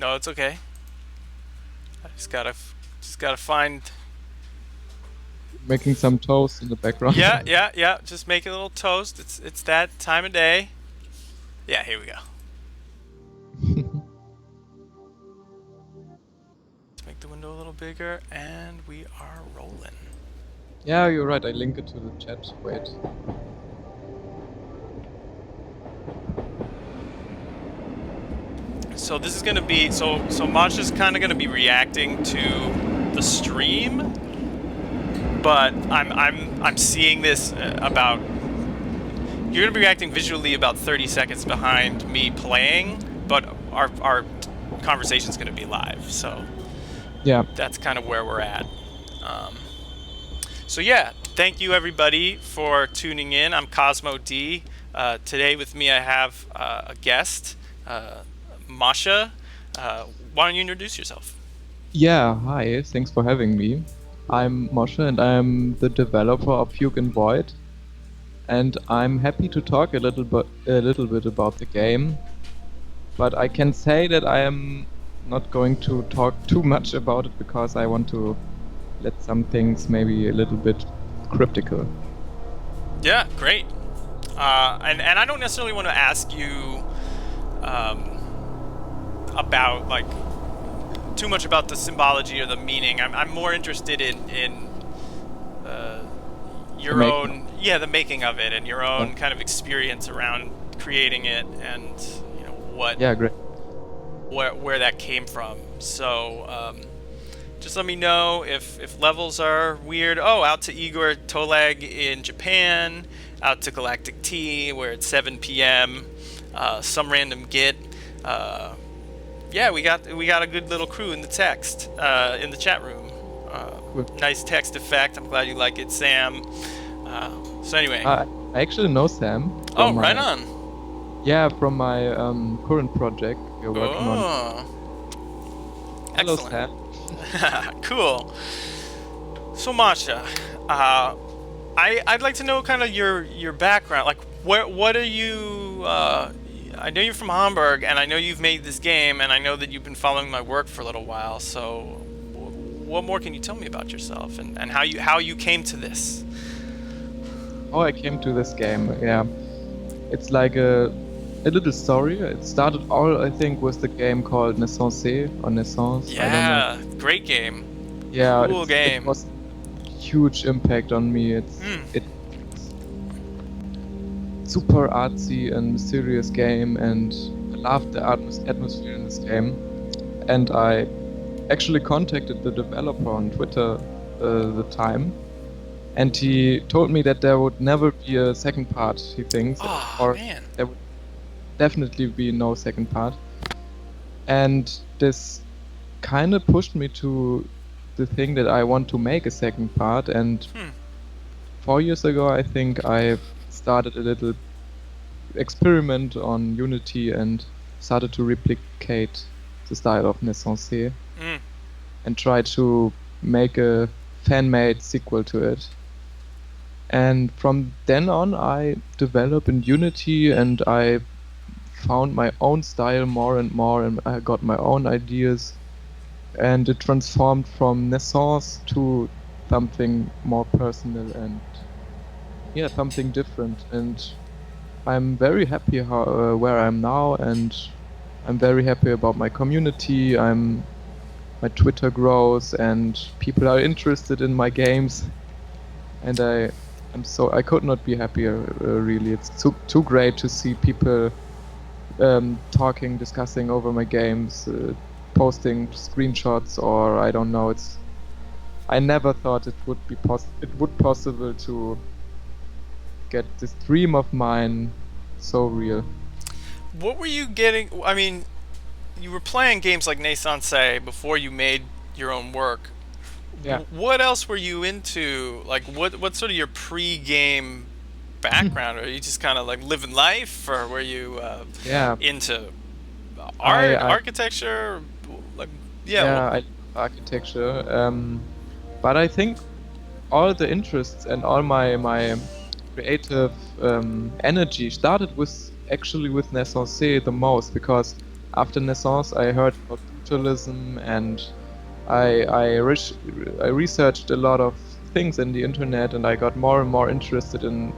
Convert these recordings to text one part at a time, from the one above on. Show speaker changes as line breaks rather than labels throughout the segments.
No, it's okay. I just gotta find.
Making some toast in the background.
Yeah, yeah, yeah. Just make a little toast. It's that time of day. Yeah, here we go. Let's make the window a little bigger, and we are rolling.
Yeah, you're right. I link it to the chat. Wait.
So this is gonna be so Masha's kind of gonna be reacting to the stream, but I'm seeing this about. You're gonna be reacting visually about 30 seconds behind me playing, but our conversation's gonna be live. So
Yeah.
that's kind of where we're at. Um, so yeah, thank you everybody for tuning in. I'm Cosmo D. Today with me I have a guest, Masha. Why don't you introduce yourself?
Yeah, hi. Thanks for having me. I'm Moshe and I'm the developer of Fugue and Void. And I'm happy to talk a little bit about the game. But I can say that I am not going to talk too much about it because I want to let some things maybe a little bit cryptical.
Yeah, great. And I don't necessarily want to ask you about like too much about the symbology or the meaning. I'm more interested in uh,
The
your
making of
own, yeah, the making of it and your
yeah.
own kind of experience around creating it, and what
Yeah, great.
where that came from. So just let me know if levels are weird. Oh, out to Igor Tolag in Japan, out to Galactic T where it's 7 p.m. Some random git. Yeah, we got a good little crew in the text in the chat room.
Cool.
Nice text effect. I'm glad you like it, Sam. So anyway,
I actually know Sam
oh,
from
right
my
on.
from my current project we're working on.
Oh,
Hello,
excellent.
Sam.
Cool. So Masha, I'd like to know kind of your background. Like, what are you? I know you're from Hamburg, and I know you've made this game, and I know that you've been following my work for a little while. So, what more can you tell me about yourself and how you came to this?
How I came to this game, yeah, it's like a little story. It started all, I think, with the game called NaissanceE or Naissance. I don't know.
Yeah, great game,
Yeah,
cool
it
game.
was huge impact on me.
Hmm.
It's super artsy and mysterious game, and I loved the atmosphere in this game. And I actually contacted the developer on Twitter the time, and he told me that there would never be a second part. He thinks,
Oh
or
man.
there would definitely be no second part. And this kind of pushed me to the thing that I want to make a second part. And
Hmm.
4 years ago, I think I started a little experiment on Unity and started to replicate the style of NaissanceE
Hmm.
and try to make a fan-made sequel to it. And from then on, I developed in Unity and I found my own style more and more, and I got my own ideas. And it transformed from Naissance to something more personal and yeah, something different. And I'm very happy where I'm now, and I'm very happy about my community. My Twitter grows, and people are interested in my games, and I could not be happier. Really, it's too great to see people talking, discussing over my games, posting screenshots, or I don't know. I never thought it would possible to get this dream of mine so real.
What were you getting? I mean, you were playing games like NaissanceE before you made your own work.
Yeah.
What else were you into? Like, what's sort of your pre-game background? Are you just kind of like living life, or were you
Yeah,
into
I,
art,
I
architecture? Like, yeah.
yeah, I love architecture. But I think all the interests and all my creative energy started with actually with NaissanceE the most because after Naissance, I heard about brutalism, and I researched a lot of things in the internet, and I got more and more interested in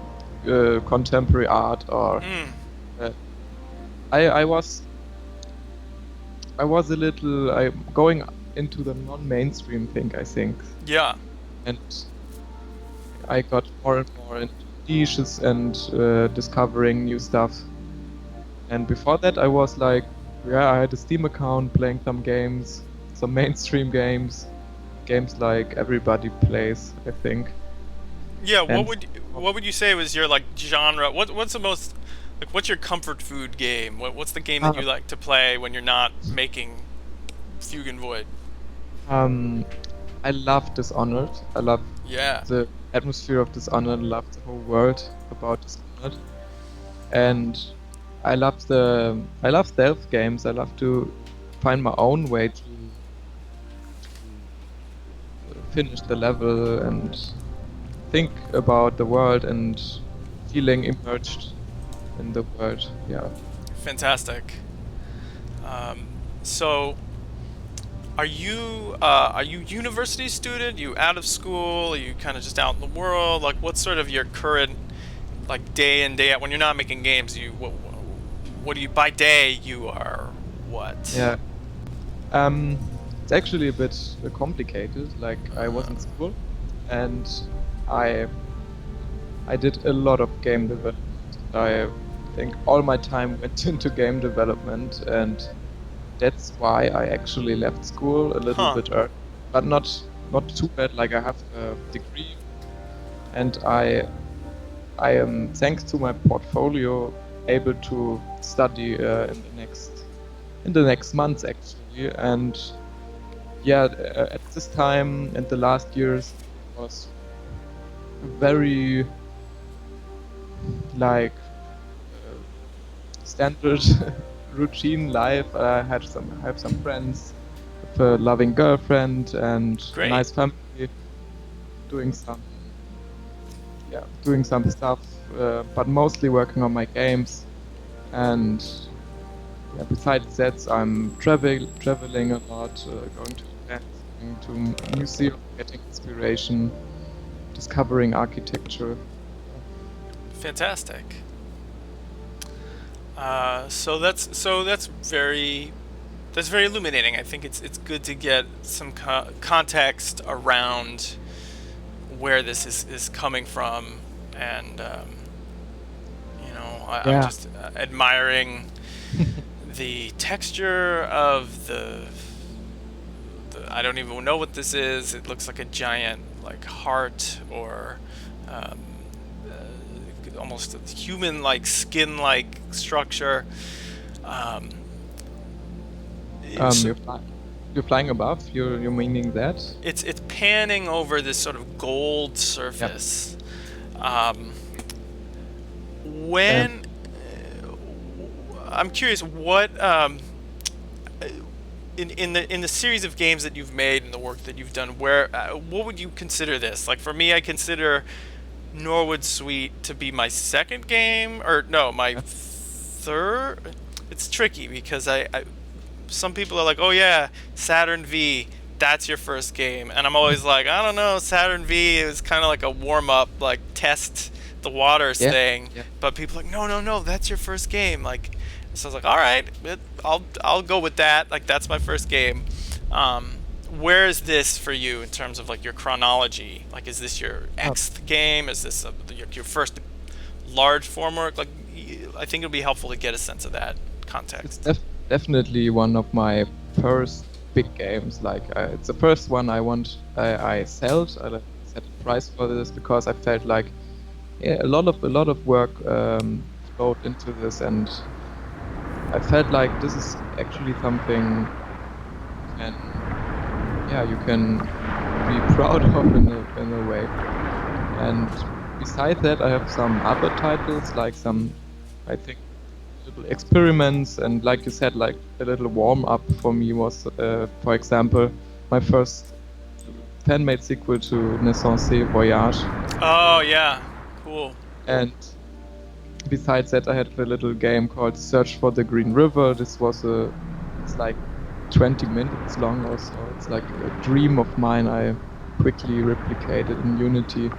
contemporary art. Or
Mm,
uh, I was a little going into the non-mainstream thing, I think,
yeah.
and I got more and more into niches and discovering new stuff. And before that, I was like, yeah, I had a Steam account playing some games, some mainstream games like everybody plays, I think.
Yeah,
And
what would you say was your like genre? What's the most like what's your comfort food game? What's the game that
uh,
you like to play when you're not making Fugue and Void?
um, I love Dishonored. I love
Yeah.
the atmosphere of Dishonored. I love the whole world about Dishonored, and I love stealth games. I love to find my own way to finish the level and think about the world and feeling immersed in the world. Yeah.
Fantastic. Um, so are you university student? You out of school? Are you kind of just out in the world? Like what's sort of your current like day in day out when you're not making games? What do you by day you are what?
Yeah. It's actually a bit complicated. Like I was in school and I I did a lot of game development. I think all my time went into game development, and that's why I actually left school a little
Huh.
bit early, but not too bad. Like I have a degree, and I am, thanks to my portfolio, able to study in the next months actually. And yeah, at this time and the last years was very like standard routine life. I had some have some friends, with a loving girlfriend and a
Great.
nice family, doing some doing some stuff, but mostly working on my games. And yeah, besides that, I'm traveling a lot, going to events, going to museums, getting inspiration, discovering architecture.
Fantastic. That's very illuminating. I think it's good to get some context around where this is coming from, and I'm
Yeah.
just admiring the texture of the I don't even know what this is. It looks like a giant like heart or um, almost a human-like skin-like structure. Um,
Um,
so
you're you're flying above. You're meaning that?
it's panning over this sort of gold
Yeah.
surface. Um,
Um,
when I'm curious, what in the series of games that you've made and the work that you've done, where what would you consider this? Like for me, I consider Norwood Suite to be my second game, or no, my
yeah.
third. It's tricky because I some people are like, oh yeah, Saturn V, that's your first game, and I'm always like, I don't know, Saturn V is kind of like a warm up, like test the waters
Yeah.
thing,
Yeah.
but people are like, no, no, no, that's your first game, like, so I was like, all right, I'll go with that, like that's my first game. Um, where is this for you in terms of like your chronology? Like, is this your
Uh,
Xth game? Is this your first large form work? Like, I think it'll be helpful to get a sense of that
it's
context.
definitely one of my first big games. Like it's the first one I sold. I set a price for this because I felt like, yeah, a lot of work flowed into this, and I felt like this is actually something can you can be proud of in a way. And besides that, I have some other titles, like some, I think, little experiments. And like you said, like a little warm up for me was, for example, my first fan-made sequel to NaissanceE Voyage.
Oh yeah, cool.
And besides that, I had a little game called Search for the Green River. It's like 20 minutes long or so. It's like a dream of mine. I quickly replicated in Unity.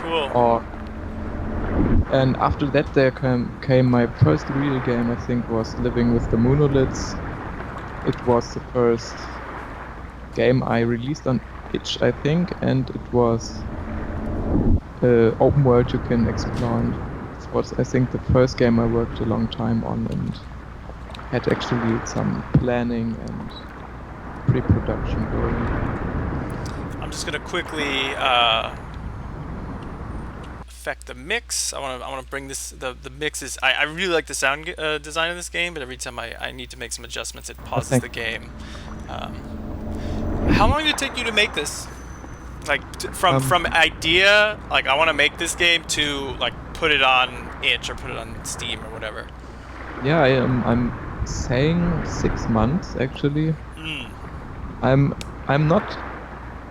Cool.
And after that, there came my first real game. I think was Living with the Monoliths. It was the first game I released on itch, I think, and it was open world you can explore. And it was, I think, the first game I worked a long time on and had actually some planning and pre-production going.
I'm just gonna quickly affect the mix. I want to bring this. The mix is. I really like the sound design of this game, but every time I need to make some adjustments, it pauses the game. How long did it take you to make this? Like from idea, like I want to make this game, to like put it on itch or put it on Steam or whatever.
Yeah, I'm saying 6 months actually. I'm not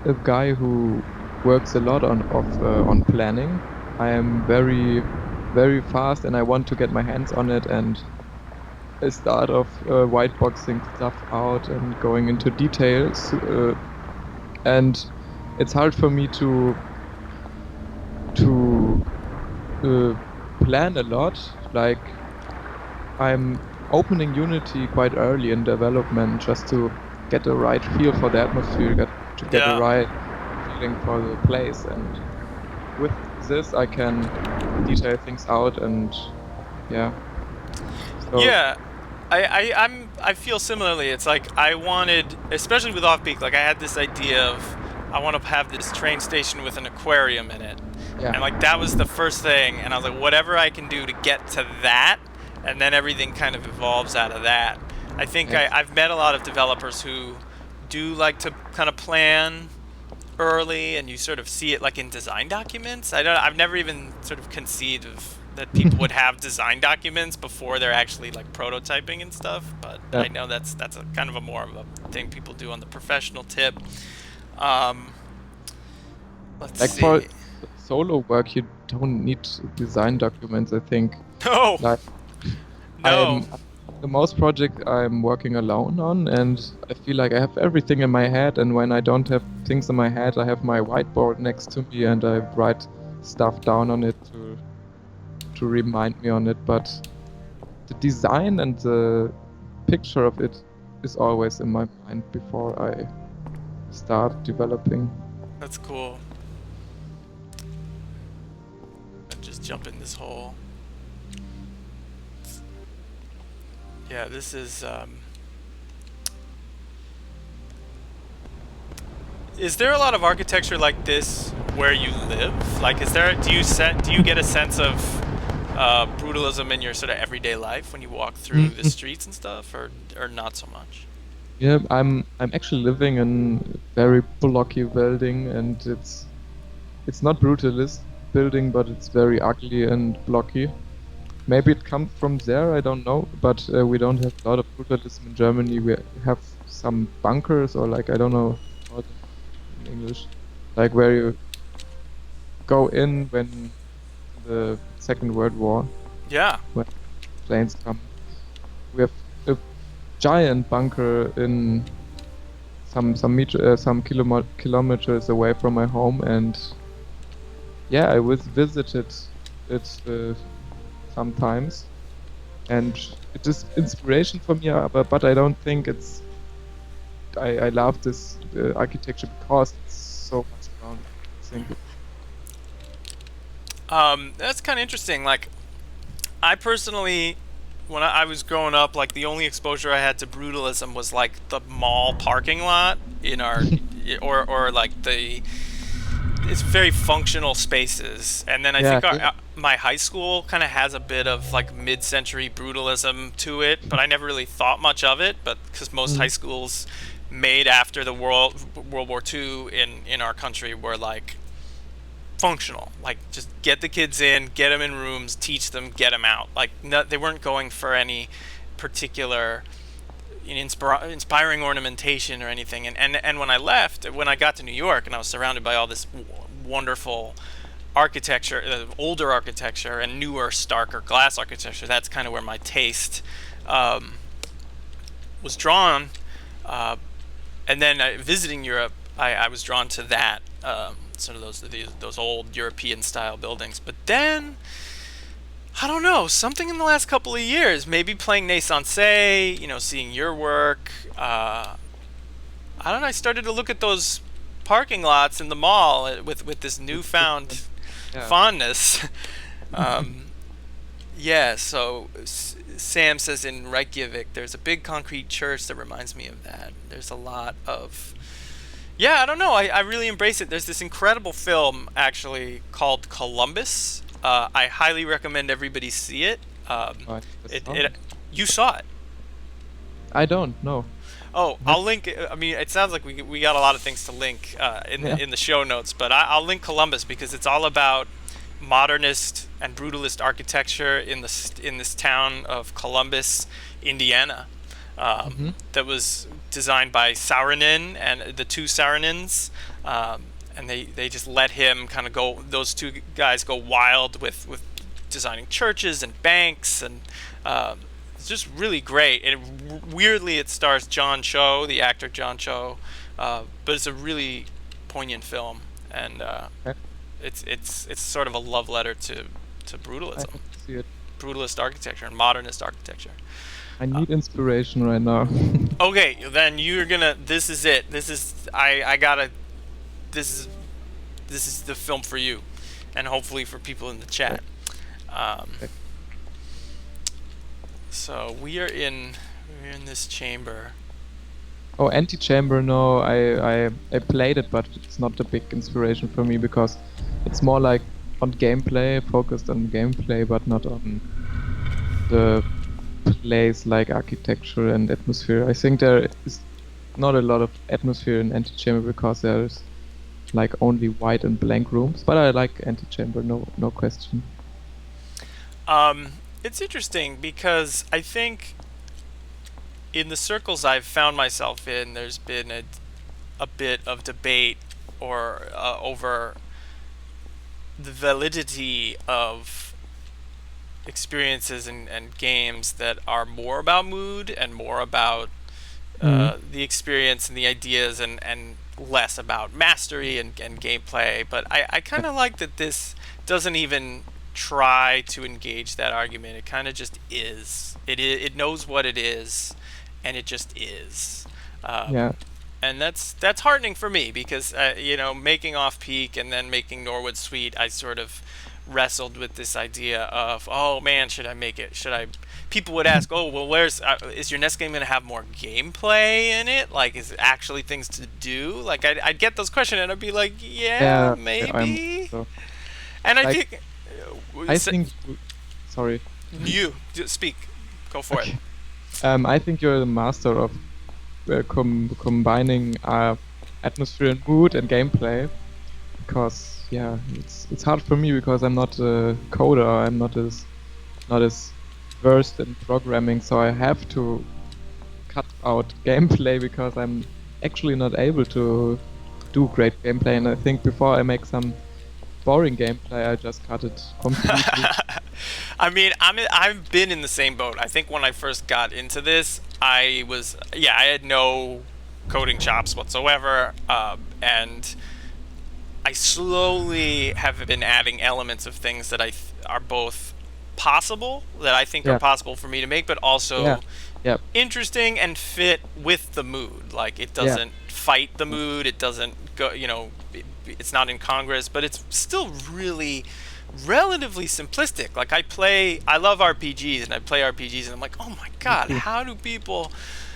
a guy who works a lot on planning. I am very, very fast, and I want to get my hands on it and start off whiteboxing stuff out and going into details. And it's hard for me to plan a lot. Like, I'm opening Unity quite early in development just to get the right feel for the atmosphere, to get the right feeling for the place. And with this, I can detail things out, and yeah. So,
yeah, I feel similarly. It's like I wanted, especially with Offpeak, like I had this idea of I want to have this train station with an aquarium in it, and like that was the first thing. And I was like, whatever I can do to get to that, and then everything kind of evolves out of that. I think I've met a lot of developers who do like to kind of plan early, and you sort of see it like in design documents. I've never even sort of conceived of that people would have design documents before they're actually like prototyping and stuff. But I know that's a kind of a more of a thing people do on the professional tip. Let's see.
For solo work, you don't need design documents, I think.
No.
Like,
no.
The most project I'm working alone on, and I feel like I have everything in my head, and when I don't have things in my head, I have my whiteboard next to me and I write stuff down on it to remind me on it. But the design and the picture of it is always in my mind before I start developing.
That's cool. I'll just jump in this hole. Yeah, this is there a lot of architecture like this where you live? Like, do you get a sense of brutalism in your sort of everyday life when you walk through the streets and stuff, or not so much?
Yeah, I'm actually living in a very blocky building, and it's not brutalist building, but it's very ugly and blocky. Maybe it comes from there, I don't know, but we don't have a lot of brutalism in Germany. We have some bunkers, or like, I don't know what in English, like where you go in when the Second World War.
Yeah.
When planes come. We have a giant bunker in some kilometers away from my home, and yeah, I visited it sometimes, and it is inspiration for me, but I don't think I love this architecture because it's so much around, I think.
That's kind of interesting. Like, I personally, when I was growing up, like the only exposure I had to brutalism was like the mall parking lot in our, or like it's very functional spaces. And then I think my high school kind of has a bit of like mid-century brutalism to it, but I never really thought much of it. But because most high schools made after the World War II in our country were like functional, like just get the kids in, get them in rooms, teach them, get them out. Like they weren't going for any particular inspiring ornamentation or anything. And when I left, when I got to New York and I was surrounded by all this wonderful architecture, older architecture, and newer, starker glass architecture. That's kind of where my taste um, was drawn. Uh, and then visiting Europe, I was drawn to that, sort of those old European style buildings. But then, I don't know, something in the last couple of years, maybe playing NaissanceE, seeing your work. I don't know. I started to look at those parking lots in the mall with this newfound
Yeah.
fondness. um, yeah. So Sam says in Reykjavik, there's a big concrete church that reminds me of that. There's a lot of yeah. I don't know. I really embrace it. There's this incredible film actually called Columbus. I highly recommend everybody see it.
I
It,
saw
it you saw it.
I don't know.
Oh,
But
I'll link. I mean, it sounds like we got a lot of things to link
yeah.
in the show notes, but I'll link Columbus because it's all about modernist and brutalist architecture in this town of Columbus, Indiana,
Hmm.
that was designed by Saarinen and the two Saarinens, and they just let him kind of go. Those two guys go wild with designing churches and banks and. It's just really great, and weirdly, it stars John Cho, the actor John Cho, but it's a really poignant film, and
Okay.
it's sort of a love letter to
I
brutalism,
have to see it.
brutalist architecture, and modernist architecture.
I
Uh,
need inspiration right now.
okay, then you're gonna. This is it. This is I gotta. This is this is the film for you, and hopefully for people in the
Okay.
chat. Um,
Okay.
so we're in this chamber.
Oh, Antichamber, no, I played it, but it's not a big inspiration for me because it's more like on gameplay, focused on gameplay, but not on the place like architecture and atmosphere. I think there is not a lot of atmosphere in Antichamber because there's like only white and blank rooms. But I like Antichamber, no question.
It's interesting because I think in the circles I've found myself in, there's been a bit of debate or over the validity of experiences and games that are more about mood and more about
Mm.
the experience and the ideas and less about mastery and gameplay. But I kind of like that this doesn't even try to engage that argument. It kind of just is. It knows what it is, and it just is. Um,
Yeah,
and that's heartening for me because making Off Peak and then making Norwood Suite, I sort of wrestled with this idea of, oh man, should I make it? Should I? People would ask, oh well, where's is your next game going to have more gameplay in it? Like, is it actually things to do? Like, I'd get those questions and I'd be like, yeah,
yeah, I'm
maybe.
so
And I
like
think
I think sorry.
you just speak, go for it.
Okay. I think you're the master of combining atmosphere and mood and gameplay because yeah, it's hard for me because I'm not a coder. I'm not as versed in programming, so I have to cut out gameplay because I'm actually not able to do great gameplay. And I think before I make some boring gameplay, I just cut it completely.
I mean, I've been in the same boat. I think when I first got into this, I had no coding chops whatsoever, and I slowly have been adding elements of things that are both possible, that I think are
Yeah,
possible for me to make, but
yeah,
also
yeah,
interesting and fit with the mood. Like, it
yeah,
doesn't fight the mood. It doesn't go. It's not incongruous, but it's still really relatively simplistic. Like, I love RPGs, and I play RPGs, and I'm like, oh my
me
god,
too.
how do people?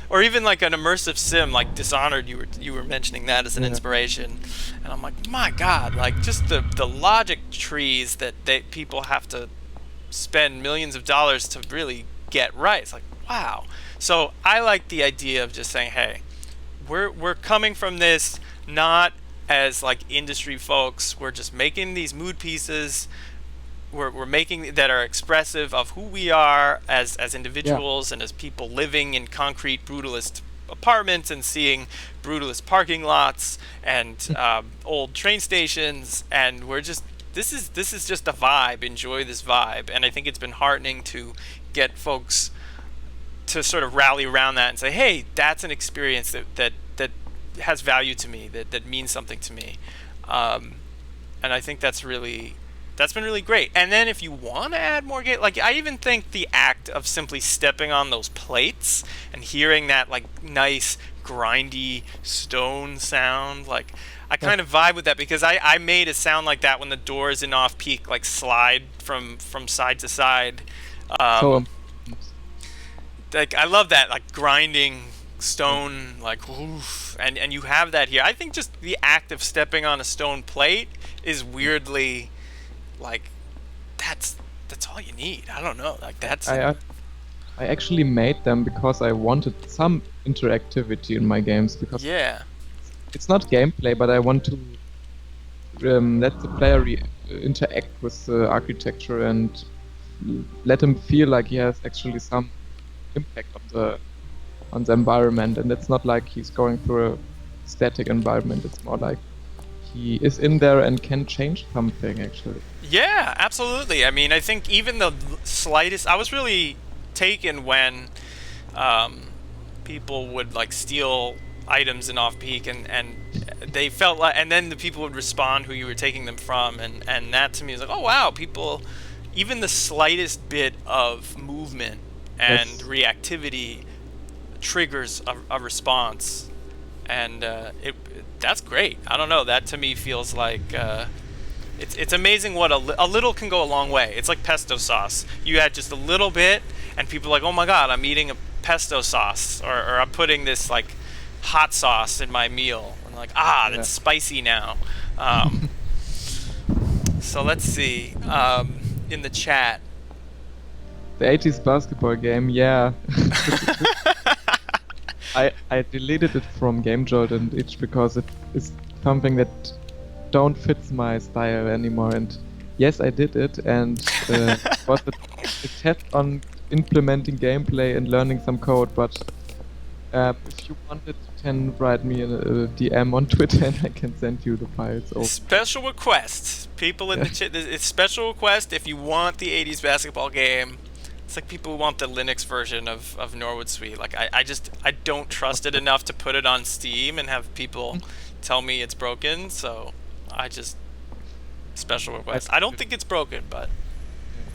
Or even like an immersive sim like Dishonored, you were mentioning that as an
Yeah,
inspiration, and I'm like, my god, like just the logic trees that people have to spend millions of dollars to really get right. It's like, wow. So I like the idea of just saying, hey, we're coming from this not as like industry folks. We're just making these mood pieces. We're making that are expressive of who we are as
yeah,
individuals and as people living in concrete brutalist apartments and seeing brutalist parking lots and old train stations, and we're just this is just a vibe. Enjoy this vibe. And I think it's been heartening to get folks to sort of rally around that and say, hey, that's an experience that has value to me, that means something to me. And I think that's been really great. And then if you want to add more game, like I even think the act of simply stepping on those plates and hearing that like nice grindy stone sound, like I kind of vibe with that, because I made a sound like that when the doors in off peak like slide from side to side.
So
Like I love that like grinding stone, like oof, and you have that here. I think just the act of stepping on a stone plate is weirdly like that's all you need. I don't know, like that's
I actually made them because I wanted some interactivity in my games, because
yeah.
it's not gameplay, but I want to let the player interact with the architecture and let him feel like he has actually some impact on the environment, and it's not like he's going through a static environment. It's more like he is in there and can change something actually.
Yeah, absolutely. I mean, I think even the slightest, I was really taken when people would like steal items in off peak, and they felt like, and then the people would respond who you were taking them from, and that to me is like, oh wow, people, even the slightest bit of movement and
Yes.
reactivity triggers a response, and that's great. I don't know, that to me feels like it's amazing what a little can go a long way. It's like pesto sauce. You add just a little bit, and people are like, oh my god, I'm eating a pesto sauce, or I'm putting this like hot sauce in my meal. And like,
Yeah.
that's spicy now. So let's see. In the chat,
The 80s basketball game, yeah. I deleted it from Game Jolt and itch because it is something that don't fit my style anymore. And yes, I did it, and was a test on implementing gameplay and learning some code. But if you want it, you can write me a DM on Twitter, and I can send you the files over.
special request. People in the chat, it's special request if you want the 80s basketball game. It's like people who want the Linux version of Norwood Suite. Like I don't trust it enough to put it on Steam and have people tell me it's broken. So I just special request. I don't think it's broken, but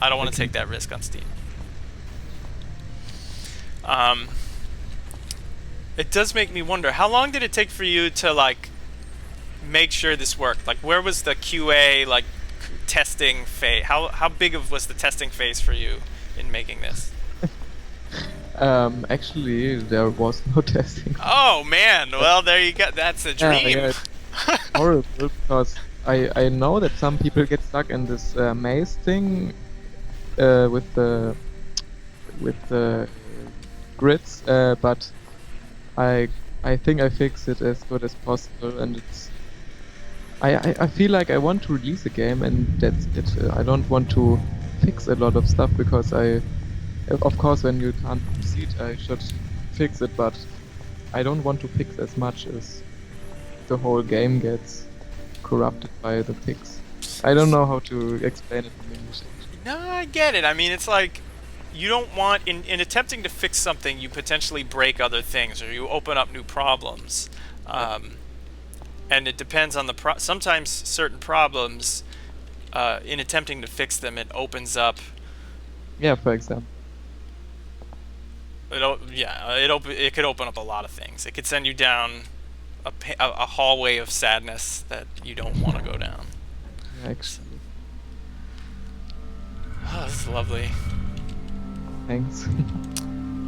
I don't want to take that risk on Steam. It does make me wonder, how long did it take for you to like make sure this worked? Like where was the QA like testing phase? How big was the testing phase for you in making this?
Actually, there was no testing.
Oh man, well there you go. That's a dream.
Yeah, it's horrible because I know that some people get stuck in this maze thing with the grids, but I think I fixed it as good as possible, and it's I feel like I want to release a game, and that's it. I don't want to fix a lot of stuff because of course, when you can't proceed, I should fix it, but I don't want to fix as much as the whole game gets corrupted by the fix. I don't know how to explain it in English.
No, I get it. I mean, it's like you don't want, in attempting to fix something, you potentially break other things or you open up new problems. And it depends on sometimes certain problems, in attempting to fix them, it opens up.
Yeah, for example.
It could open up a lot of things. It could send you down a hallway of sadness that you don't want to go down.
Yeah, actually.
Oh, this is lovely.
Thanks.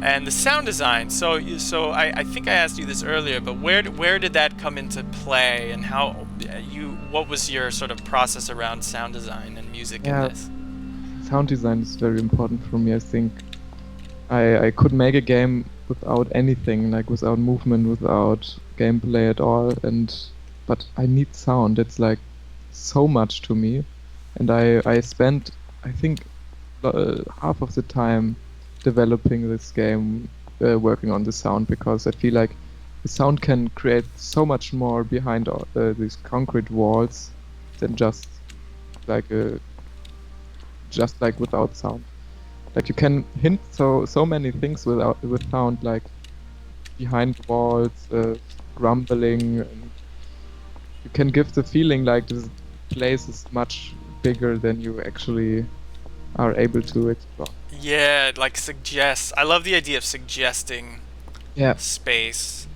And the sound design. So I think I asked you this earlier, but where did that come into play, and what was your sort of process around sound design and music in this?
Sound design is very important for me. I think I could make a game without anything, like without movement, without gameplay at all, but I need sound. It's like so much to me, and I spent, I think, half of the time developing this game, working on the sound, because I feel like the sound can create so much more behind these concrete walls than just like just like without sound. Like you can hint so many things with sound, like behind walls, grumbling, and you can give the feeling like this place is much bigger than you actually are able to explore.
Yeah, like suggest. I love the idea of suggesting
Yeah.
space.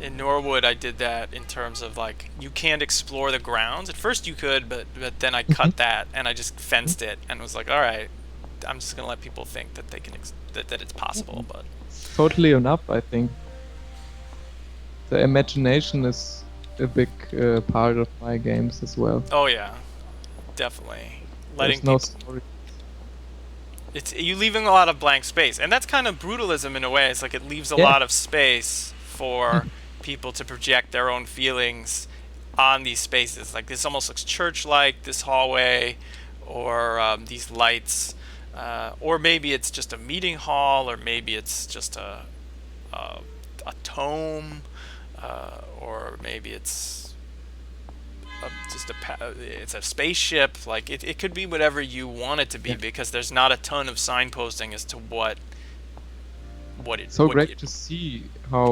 In Norwood, I did that in terms of like you can't explore the grounds. At first you could, but then I
Mhm.
cut that and I just fenced it and was like, all right, I'm just gonna let people think that they can that it's possible. But
It's totally enough, I think. The imagination is a big part of my games as well.
oh yeah, definitely letting
There's no
people.
story.
It's you leaving a lot of blank space, and that's kind of brutalism in a way. It's like it leaves a
Yeah.
lot of space for people to project their own feelings on these spaces. Like this almost looks church-like, this hallway, or these lights, or maybe it's just a meeting hall, or maybe it's just a, a tome, or maybe it's just it's a spaceship. Like it could be whatever you want it to be
Yeah.
because there's not a ton of signposting as to what
So
what
great
you.
to see how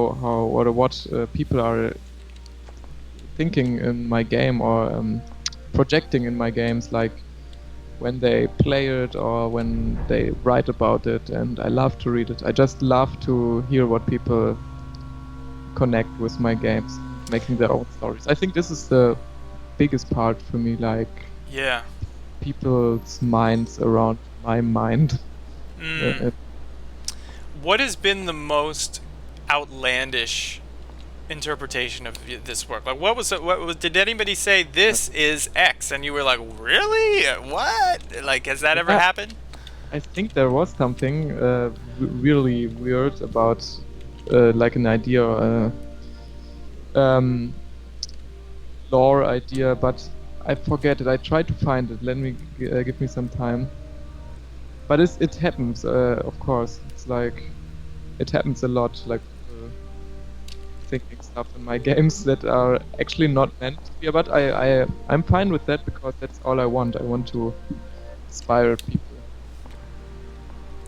or what people are thinking in my game, or projecting in my games, like when they play it or when they write about it. And I love to read it. I just love to hear what people connect with my games, making their own stories. I think this is the biggest part for me, like
Yeah.
people's minds around my mind.
Mm. What has been the most outlandish interpretation of this work? Like, what was it? What was? Did anybody say this is X, and you were like, really? What? Like, has that ever
Yeah,
happened?
I think there was something really weird about like an idea, um, lore idea, but I forget it. I tried to find it. Let me give me some time. But it happens, of course. It's like it happens a lot, like people thinking stuff in my games that are actually not meant to be. But I'm fine with that because that's all I want. I want to inspire people.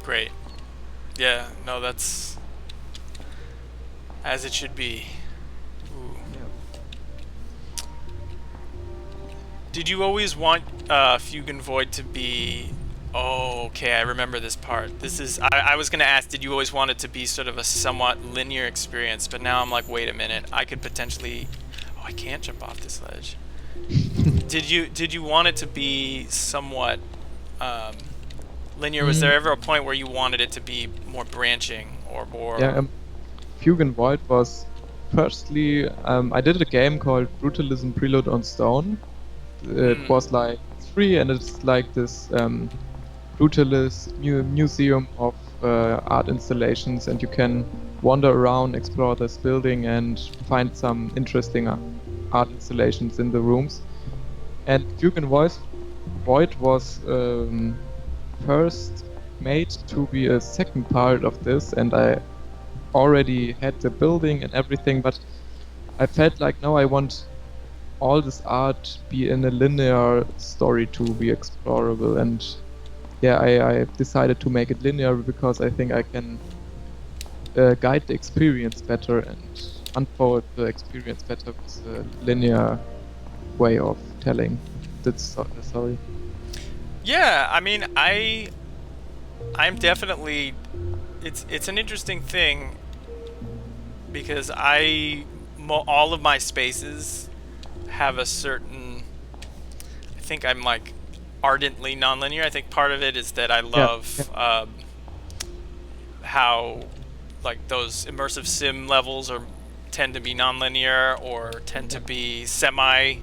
Great. Yeah. No, that's as it should be. Ooh.
Yeah.
Did you always want Fugue and Void to be? Oh, okay. I remember this part. This is. I was gonna ask. Did you always want it to be sort of a somewhat linear experience? But now I'm like, wait a minute. I could potentially. Oh, I can't jump off this ledge. Did you want it to be somewhat um, linear? Was there
Mm,
ever a point where you wanted it to be more branching or
yeah.
more?
Fugue and Void was firstly, I did a game called Brutalism Prelude on Stone. It
Mm,
was like it's free, and it's like this brutalist museum of art installations, and you can wander around, explore this building, and find some interesting art installations in the rooms. And Fugue and Void was first made to be a second part of this, and I already had the building and everything, but I felt like now I want all this art be in a linear story to be explorable. And yeah, I decided to make it linear because I think I can guide the experience better and unfold the experience better with a linear way of telling the story.
yeah, I mean, I'm definitely. It's an interesting thing because all of my spaces have a certain. I think I'm like ardently nonlinear. I think part of it is that I
Yeah, yeah,
love how like those immersive sim levels are tend to be nonlinear or tend to
yeah.
be semi.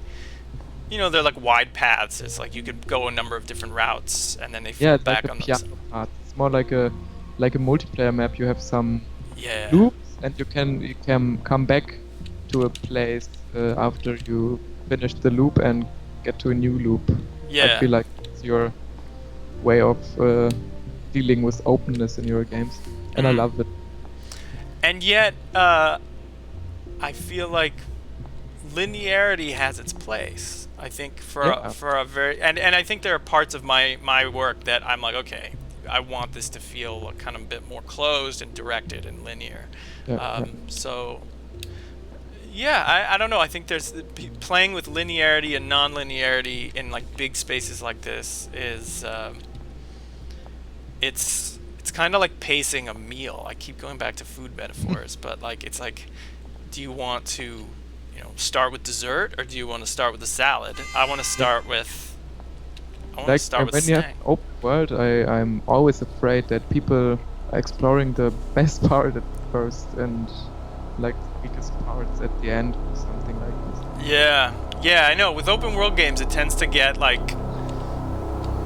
They're like wide paths. It's like you could go a number of different routes and then they
Yeah,
flip
it's like a
back on themselves.
piano part. It's more like a multiplayer map. You have some
Yeah.
loops, and you can come back to a place after you finish the loop and get to a new loop. I
Yeah.
feel like it's your way of dealing with openness in your games, and I
Mm.
love it.
And yet, I feel like linearity has its place. I think
Yeah,
for a very and I think there are parts of my work that I'm like, okay, I want this to feel kind of a bit more closed and directed and linear.
yeah, yeah.
So yeah, I don't know. I think there's playing with linearity and non-linearity in like big spaces like this is it's kind of like pacing a meal. I keep going back to food metaphors, but like it's like, do you want to, start with dessert or do you want to start with a salad? I want to
Yeah.
start with
Like when you have
snack.
open world, I'm always afraid that people are exploring the best part at first and like the weakest parts at the end or something like this.
Yeah, yeah, I know. With open world games, it tends to get like,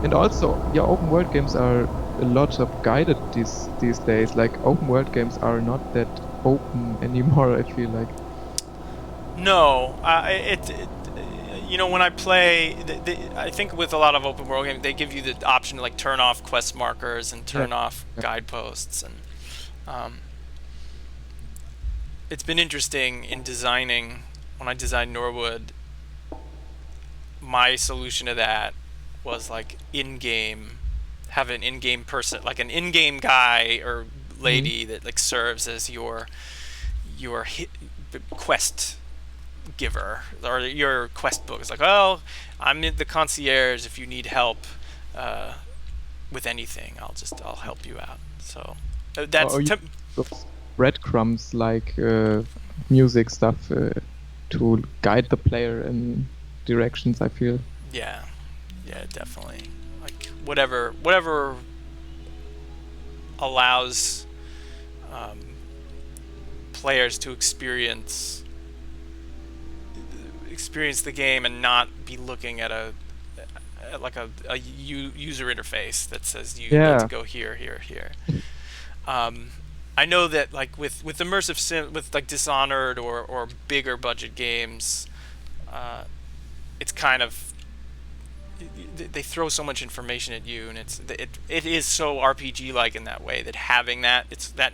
And also, yeah, open world games are a lot of guided these days. Like open world games are not that open anymore, I feel like.
no, when I play, I think with a lot of open world games, they give you the option to like turn off quest markers and
Yeah.
turn off
Yeah.
guideposts, and um, it's been interesting in designing. When I designed Norwood, my solution to that was like in-game, have an in-game person, like an in-game guy or
Mhm.
lady that like serves as your quest giver or your quest book. It's like, oh, I'm the concierge. If you need help uh, with anything, I'll help you out. So that's
Or you those breadcrumbs like music stuff to guide the player in directions, I feel.
yeah, yeah, definitely. Like whatever allows um, players to experience the game and not be looking at a user interface that says you need to
Yeah.
go here, here, here. Um, I know that like with immersive sim, with like Dishonored or bigger budget games, uh, it's kind of they throw so much information at you, and it is so RPG like in that way that having that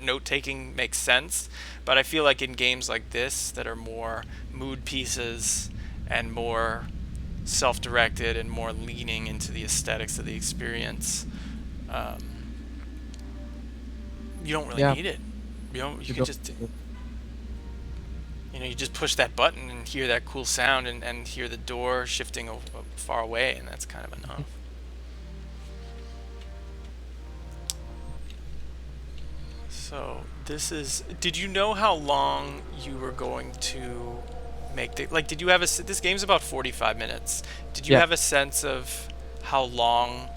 note taking makes sense. But I feel like in games like this that are more mood pieces and more self-directed and more leaning into the aesthetics of the experience, um, you don't really
Yeah.
need it. You
You
can
don't.
just you just push that button and hear that cool sound and hear the door shifting far away, and that's kind of enough. So this is. Did you know how long you were going to make the like? Did you have this game's about 45 minutes? Did you
Yeah.
have a sense of how long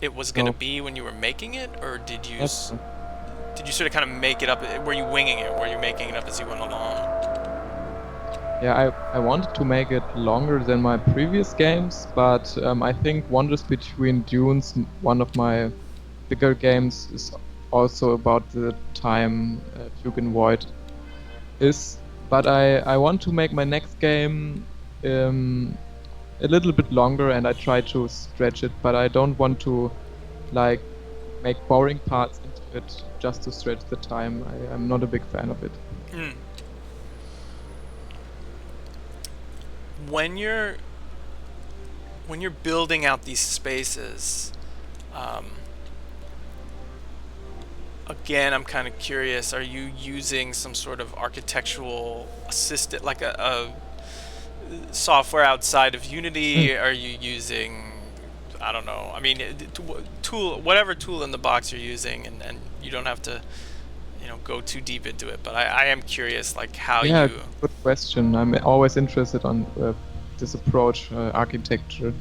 it was going to
No.
be when you were making it, or
Not,
did you sort of kind of make it up? Were you winging it? Were you making it up as you went along?
yeah, I wanted to make it longer than my previous games, but I think Wonders Between Dunes, one of my bigger games, is also about the time Fugue and Void is. But I want to make my next game um, a little bit longer, and I try to stretch it, but I don't want to like make boring parts into it just to stretch the time. I'm not a big fan of it.
Mm. When you're building out these spaces, um, again, I'm kind of curious. Are you using some sort of architectural assistant, like a software outside of
Mm.
Unity? Are you using, I don't know. I mean, tool, whatever tool in the box you're using, and you don't have to, go too deep into it. But I am curious, like how
Yeah,
you.
good question. I'm always interested on this approach, architecture.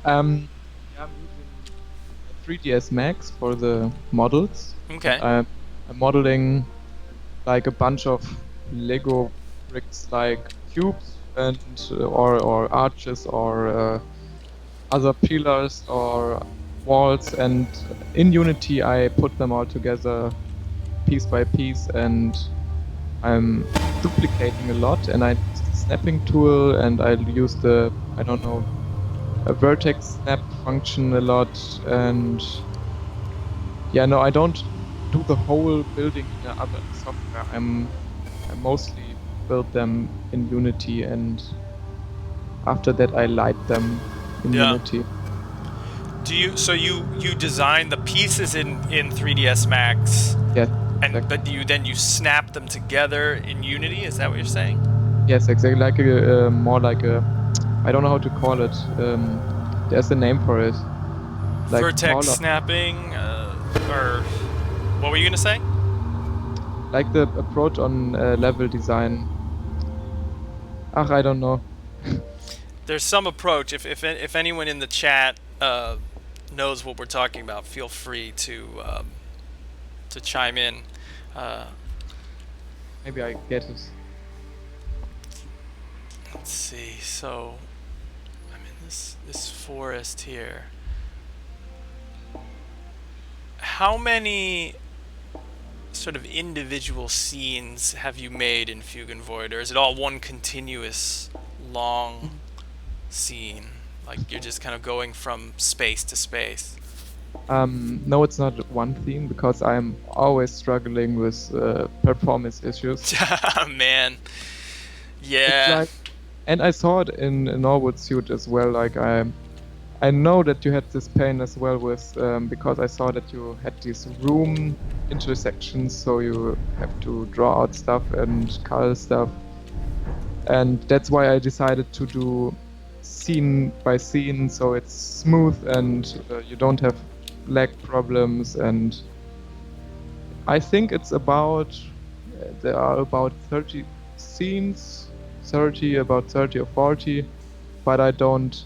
Yeah, I'm using 3ds Max for the models, and
Okay.
I'm modeling like a bunch of Lego bricks, like cubes and or arches or other pillars or walls, and in Unity I put them all together piece by piece, and I'm duplicating a lot, and I use the snapping tool, and I use the, I don't know, a vertex snap function a lot, and yeah, no, I don't do the whole building in other software. I'm mostly built them in Unity, and after that I light them in
Yeah.
Unity.
You design the pieces in 3ds Max,
Yes,
and
exactly.
but you snap them together in Unity? Is that what you're saying?
Yes, exactly. Like a more like a, I don't know how to call it. There's a name for it. Like
Vertex
taller,
snapping, or what were you gonna say?
like the approach on level design. I don't know.
There's some approach. If anyone in the chat knows what we're talking about, feel free to chime in. Uh,
Maybe I get it.
let's see. So I'm in this forest here. How many sort of individual scenes have you made in Fugue and Void, or is it all one continuous long scene? Like you're just kind of going from space to space.
No, it's not one theme because I'm always struggling with performance issues.
Man,
It's
yeah.
like, and I saw it in Norwood Suit as well. Like I know that you had this pain as well with because I saw that you had these room intersections, so you have to draw out stuff and color stuff, and that's why I decided to do scene by scene, so it's smooth and you don't have lag problems. And I think it's about there are about 30 scenes, 30 about 30 or 40, but I don't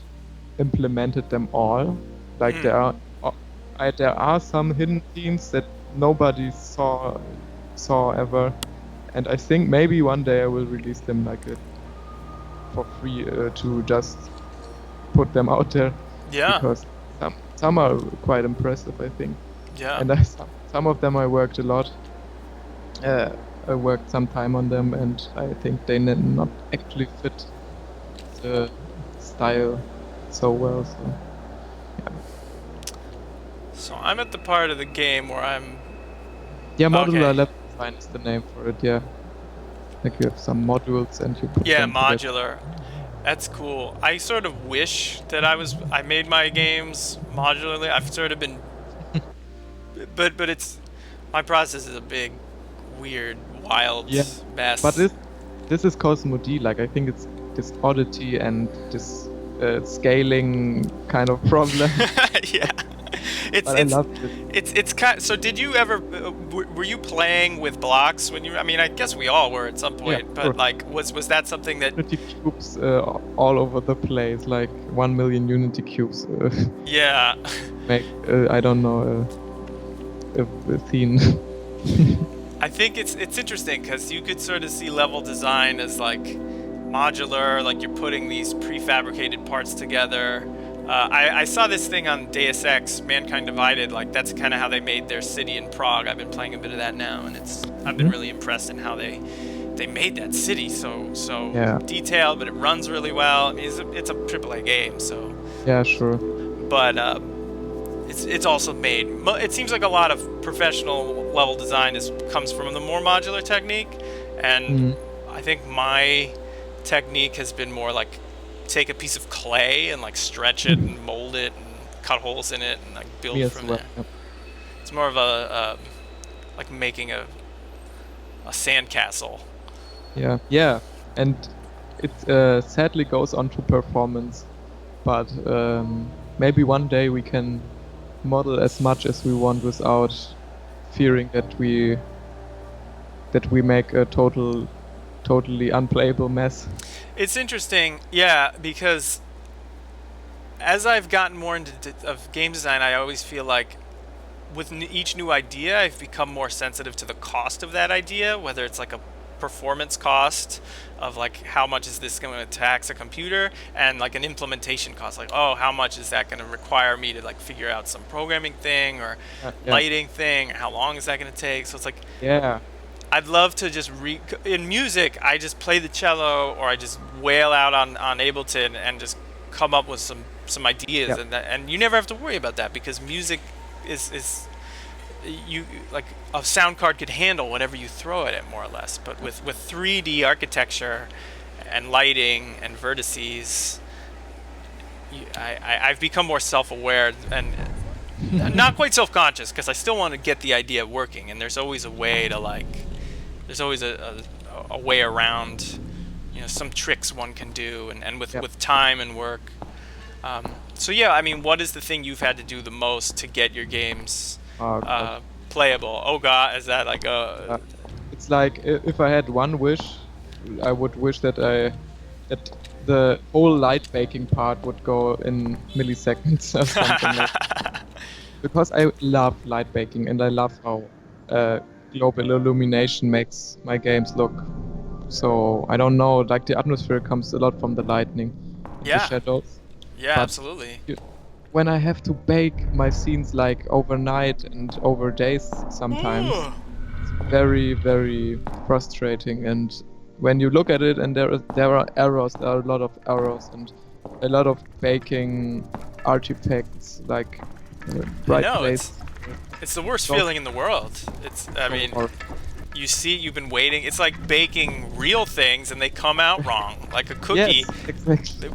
implemented them all. Like
Hmm.
uh, there are some hidden themes that nobody saw ever, and I think maybe one day I will release them like for free to just put them out there,
Yeah.
because some are quite impressive, I think,
Yeah.
and some of them I worked a lot. Uh, I worked some time on them, and I think they not actually fit the style so well. So yeah.
So I'm at the part of the game where I'm
Yeah, modular
okay.
level design is the name for it, yeah. Like you have some modules and you put
Yeah,
them together.
modular. That's cool. I sort of wish that I made my games modularly. I've sort of been, but it's my process is a big, weird, wild
Yeah. But
mess.
this is Cosmo D. Like I think it's this oddity and this scaling kind of problem.
Yeah, it's
But I
it's
love it.
it's kind. So did you ever were you playing with blocks when you? I mean, I guess we all were at some
Yeah,
point. But
sure.
like, was that something that?
Unity cubes all over the place, like 1 million Unity cubes.
Yeah.
Make I don't know a scene.
I think it's interesting because you could sort of see level design as like modular, like you're putting these prefabricated parts together. I saw this thing on Deus Ex, Mankind Divided. Like that's kind of how they made their city in Prague. I've been playing a bit of that now, and I've been
Mhm.
really impressed in how they made that city so
Yeah,
detailed, but it runs really well. I mean, it's a AAA game, so
yeah, sure.
but it's also made. It seems like a lot of professional level design comes from the more modular technique, and
Mm.
I think my technique has been more like take a piece of clay and like stretch it and mold it and cut holes in it and like
Me
build
as
from
well.
there.
Yep.
It's more of a like making a sandcastle.
Yeah, yeah, and it sadly goes on to performance, but maybe one day we can model as much as we want without fearing that we make a totally unplayable mess.
It's interesting, yeah, because as I've gotten more into of game design, I always feel like with each new idea, I've become more sensitive to the cost of that idea, whether it's like a performance cost of like how much is this going to tax a computer, and like an implementation cost, like oh how much is that going to require me to like figure out some programming thing or
Yeah,
lighting thing, or how long is that going to take. So it's like
yeah,
I'd love to just in music I just play the cello or I just wail out on Ableton and just come up with some ideas,
yeah,
and you never have to worry about that because music is you like a sound card could handle whatever you throw at it more or less. But with 3D architecture and lighting and vertices, I've become more self-aware and not quite self-conscious because I still want to get the idea working. And there's always a way to there's always a way around, some tricks one can do, and
Yeah.
with time and work. So yeah, I mean, what is the thing you've had to do the most to get your games
Oh God.
playable? Oh God, is that like
Uh,
a
it's like if I had one wish, I would wish that the whole light baking part would go in milliseconds or something like. Because I love light baking and I love how uh, global illumination makes my games look. So I don't know, like the atmosphere comes a lot from the lightning and the
yeah,
shadows.
yeah,
But
absolutely.
you- when I have to bake my scenes like overnight and over days sometimes,
Ooh.
it's very, very frustrating. And when you look at it and there are errors, there are a lot of errors and a lot of baking artifacts like
I
bright
know
places.
it's the worst
So,
feeling in the world. I
so
mean,
horrible.
you've been waiting. It's like baking real things and they come out wrong, like a cookie.
Yes, exactly.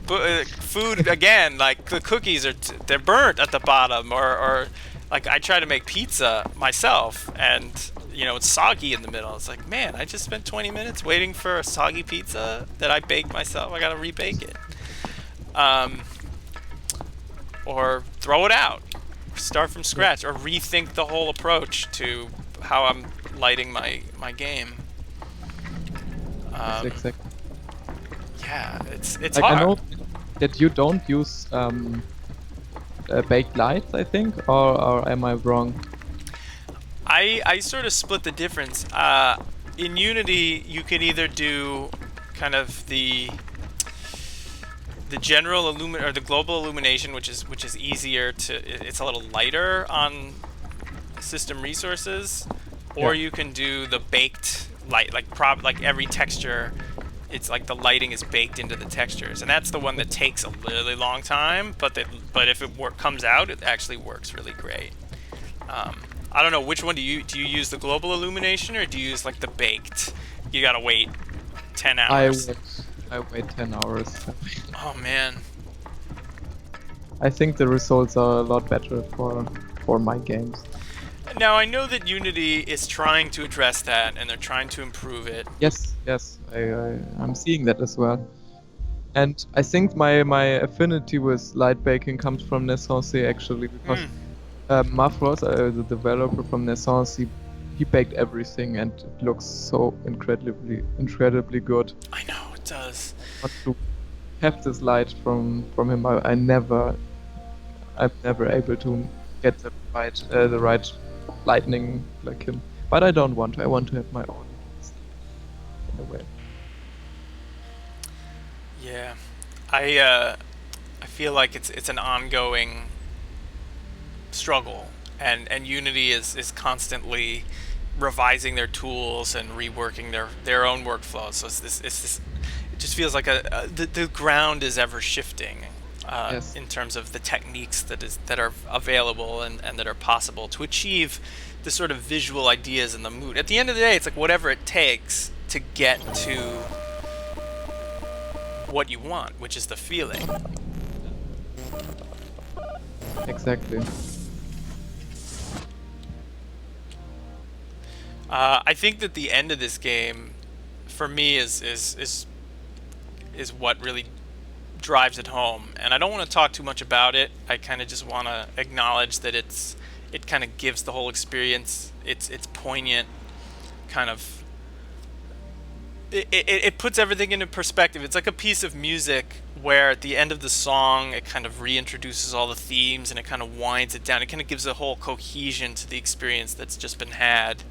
Food again, like the cookies they're burnt at the bottom, or like I try to make pizza myself and it's soggy in the middle. It's like, man, I just spent 20 minutes waiting for a soggy pizza that I baked myself. I gotta rebake it, um, or throw it out, start from
Yeah,
scratch, or rethink the whole approach to how I'm lighting my game.
yes,
um,
exactly.
yeah, it's
Like I
hard.
know that you don't use baked lights, I think, or am I wrong?
I sort of split the difference. In Unity, you can either do kind of the general or the global illumination, which is easier to. It's a little lighter on system resources,
Yeah,
or you can do the baked light, like every texture. It's like the lighting is baked into the textures, and that's the one that takes a really long time. But if it comes out, it actually works really great. I don't know, which one do you use, the global illumination or do you use like the baked? You gotta wait 10
I
hours.
wait. I wait 10 hours.
Oh man.
I think the results are a lot better for my games.
Now I know that Unity is trying to address that and they're trying to improve it.
Yes, yes, I'm seeing that as well. And I think my affinity with light baking comes from NaissanceE actually, because
Hmm.
Mafros, the developer from NaissanceE, he baked everything and it looks so incredibly good.
I know it does.
I want to have this light from him. I'm never able to get the right lightning like him. But I don't want to. I want to have my own in a way.
Yeah. I feel like it's an ongoing struggle, and Unity is constantly revising their tools and reworking their own workflows. So it just feels like the ground is ever shifting,
Yes,
in terms of the techniques that are available and that are possible to achieve the sort of visual ideas and the mood. At the end of the day, it's like whatever it takes to get to what you want, which is the feeling.
exactly.
I think that the end of this game, for me, is what really drives it home. And I don't want to talk too much about it. I kind of just want to acknowledge that it kind of gives the whole experience its poignant kind of. It puts everything into perspective. It's like a piece of music where at the end of the song it kind of reintroduces all the themes and it kind of winds it down. It kind of gives a whole cohesion to the experience that's just been had,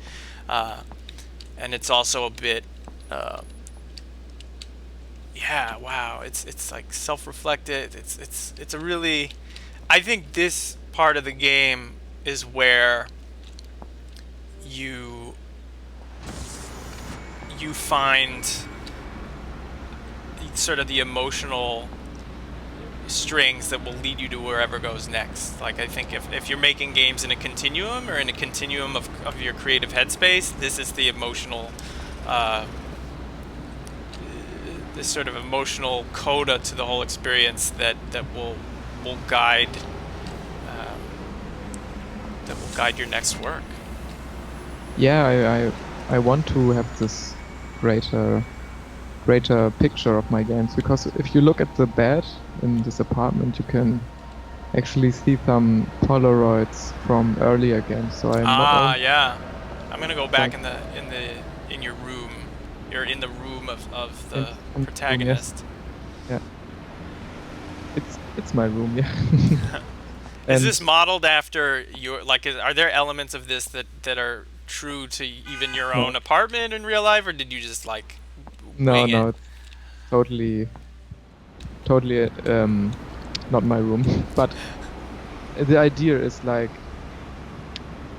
uh, and it's also a bit. Uh, yeah, wow. It's like self-reflective. It's a really. I think this part of the game is where you you find sort of the emotional strings that will lead you to wherever goes next. Like I think if you're making games in a continuum or in a continuum of your creative headspace, this is the emotional, this sort of emotional coda to the whole experience that will guide your next work.
Yeah, I want to have this greater picture of my games, because if you look at the bed in this apartment, you can actually see some Polaroids from earlier games. So I'm not only
Yeah. I'm gonna go back
like
in your room. You're in the room of
in,
the
in the room, yes,
protagonist.
yeah, it's my room, yeah.
Is
And
this modeled after your like? Are there elements of this that are true to even your
no,
own apartment in real life, or did you just like
no,
wing it?
no, it's totally, totally, not my room. But the idea is like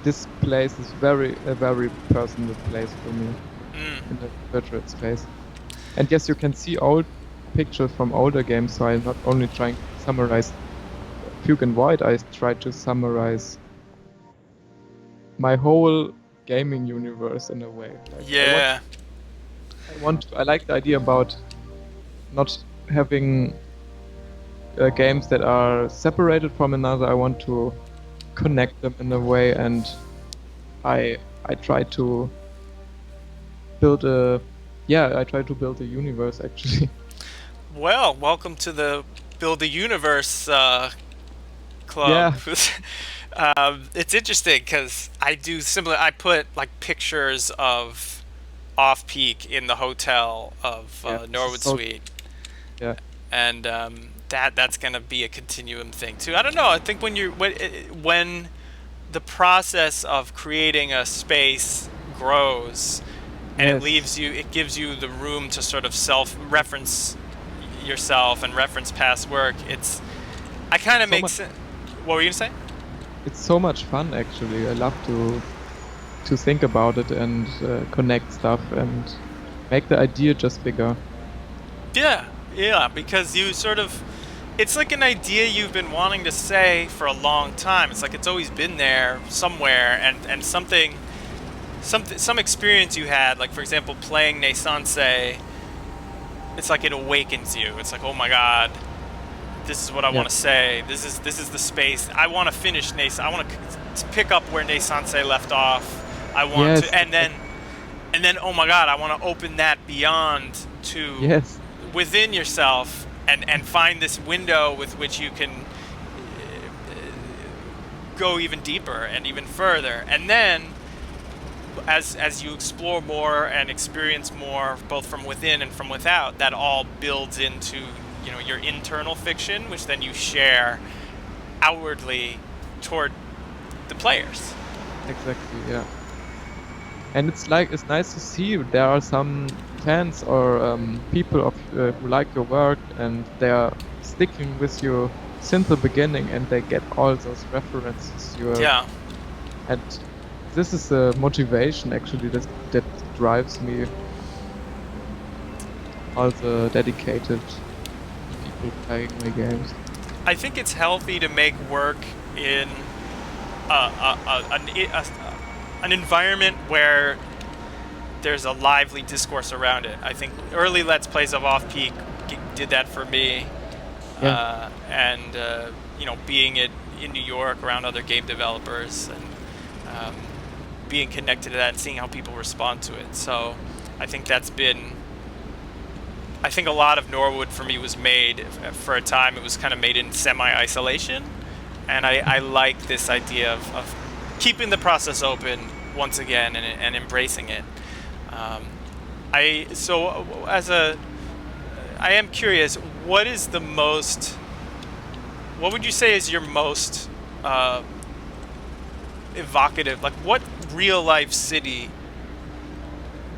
this place is a very personal place for me in the virtual space. And yes, you can see old pictures from older games, so I'm not only trying to summarize Fugue and Void, I try to summarize my whole gaming universe in a way. Like
Yeah.
I like the idea about not having games that are separated from another. I want to connect them in a way, and I try to build a I try to build a universe actually.
Well, welcome to the Build a Universe club.
Yeah,
It's interesting because I do similar. I put like pictures of Off Peak in the hotel of
yeah, this is
Norwood
so
Suite,
yeah,
and that's gonna be a continuum thing too. I don't know. I think when the process of creating a space grows, and
yes,
it gives you the room to sort of self-reference yourself and reference past work. I kind of
so
make
much.
sense. What were you gonna say?
It's so much fun actually. I love to think about it and connect stuff and make the idea just bigger.
Yeah, yeah, because you sort of, it's like an idea you've been wanting to say for a long time. It's like it's always been there somewhere, and some experience you had, like for example, playing NaissanceE. It's like it awakens you. It's like, oh my god, this is what I
Yeah.
want to say. This is the space I want to finish. I want to pick up where NaissanceE left off. I want
Yes,
to, and then oh my god, I want to open that beyond to
yes,
within yourself and find this window with which you can go even deeper and even further. And then as you explore more and experience more both from within and from without, that all builds into, your internal fiction, which then you share outwardly toward the players.
exactly. Yeah. And it's nice to see there are some fans or people who like your work, and they are sticking with you since the beginning, and they get all those references you are.
Yeah.
And this is a motivation actually that drives me. All the dedicated people playing my games.
I think it's healthy to make work in an environment where there's a lively discourse around it. I think early Let's Plays of Off Peak did that for me,
Yeah,
and being in New York around other game developers and being connected to that and seeing how people respond to it. So I think I think a lot of Norwood for me was made for a time. It was kind of made in semi-isolation, and I like this idea of keeping the process open once again and embracing it. I am curious. What would you say is your most evocative? Like, what real life city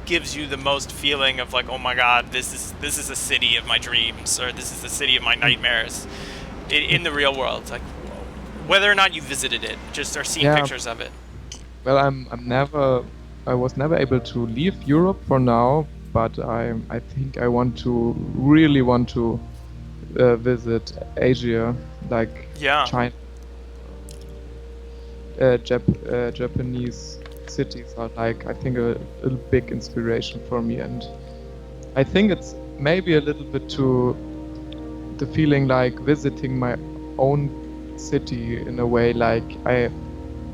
gives you the most feeling of like, oh my god, this is a city of my dreams, or this is the city of my nightmares in the real world? Like, whether or not you visited it, just or seen
yeah.
pictures of it.
Well, I was never able to leave Europe for now, but I think I really want to visit Asia, like
Yeah.
China. Japanese cities are like, I think, a big inspiration for me, and I think it's maybe a little bit to the feeling like visiting my own city in a way, like